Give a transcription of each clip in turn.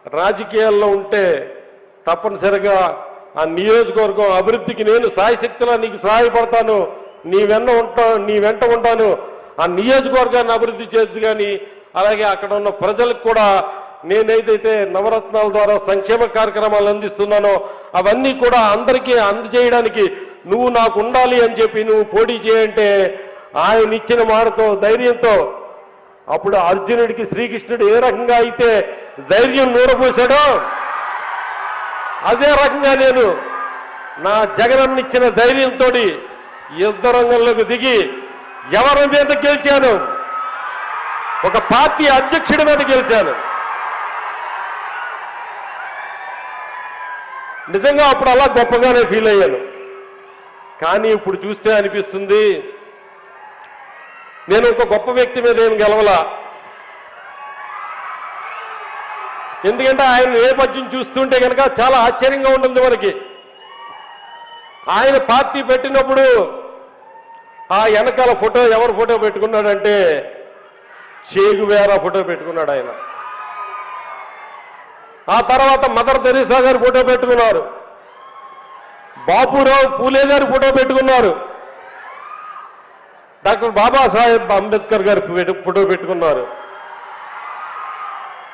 రాజకీయాల్లో ఉంటే తప్పనిసరిగా ఆ నియోజకవర్గం అభివృద్ధికి నేను సాయశక్తిలో నీకు సహాయపడతాను, నీ వెంట ఉంటాను, ఆ నియోజకవర్గాన్ని అభివృద్ధి చేద్దు. కానీ అలాగే అక్కడ ఉన్న ప్రజలకు కూడా నేనైతే నవరత్నాల ద్వారా సంక్షేమ కార్యక్రమాలు అందిస్తున్నానో అవన్నీ కూడా అందరికీ అందజేయడానికి నువ్వు నాకు ఉండాలి అని చెప్పి నువ్వు పోటీ చేయంటే ఆయన ఇచ్చిన మాటతో ధైర్యంతో అప్పుడు అర్జునుడికి శ్రీకృష్ణుడు ఏ రకంగా అయితే ధైర్యం నూరపోశాడో అదే రకంగా నేను నా జగనన్న ఇచ్చిన ధైర్యంతో యుద్ధ రంగంలోకి దిగి ఎవరి మీద గెలిచాను? ఒక పార్టీ అధ్యక్షుడి మీద గెలిచాను. నిజంగా అప్పుడు అలా గొప్పగానే ఫీల్ అయ్యాను. కానీ ఇప్పుడు చూస్తే అనిపిస్తుంది నేను ఒక గొప్ప వ్యక్తి మీద ఏం గెలవలా. ఎందుకంటే ఆయన నేపథ్యం చూస్తుంటే కనుక చాలా ఆశ్చర్యంగా ఉంటుంది మనకి. ఆయన పార్టీ పెట్టినప్పుడు ఆ వెనకాల ఫోటో ఎవరు ఫోటో పెట్టుకున్నాడంటే చే గువేరా ఫోటో పెట్టుకున్నాడు ఆయన. ఆ తర్వాత మదర్ తెరీసా గారి ఫోటో పెట్టుకున్నారు, బాపురావు పూలే గారి ఫోటో పెట్టుకున్నారు, డాక్టర్ బాబాసాహెబ్ అంబేద్కర్ గారి ఫోటో పెట్టుకున్నారు.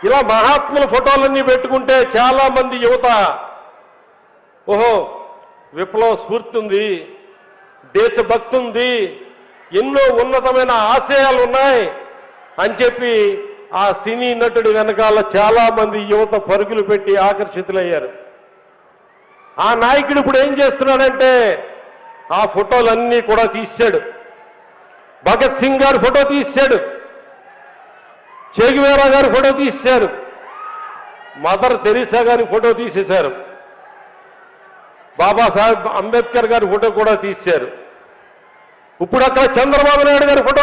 ఇలా మహాత్ముల ఫోటోలన్నీ పెట్టుకుంటే చాలా మంది యువత ఓహో విప్లవ స్ఫూర్తి ఉంది, దేశభక్తి ఉంది, ఎన్నో ఉన్నతమైన ఆశయాలు ఉన్నాయి అని చెప్పి ఆ సినీ నటుడి వెనకాల చాలా మంది యువత పరుగులు పెట్టి ఆకర్షితులయ్యారు. ఆ నాయకుడు ఇప్పుడు ఏం చేస్తున్నాడంటే ఆ ఫోటోలన్నీ కూడా తీశాడు. భగత్ సింగ్ గారి ఫోటో తీశాడు, చే గువేరా గారి ఫోటో తీశారు, మదర్ తెరీసా గారి ఫోటో తీసేశారు, బాబాసాహెబ్ అంబేద్కర్ గారి ఫోటో కూడా తీశారు. ఇప్పుడు అక్కడ చంద్రబాబు నాయుడు గారి ఫోటో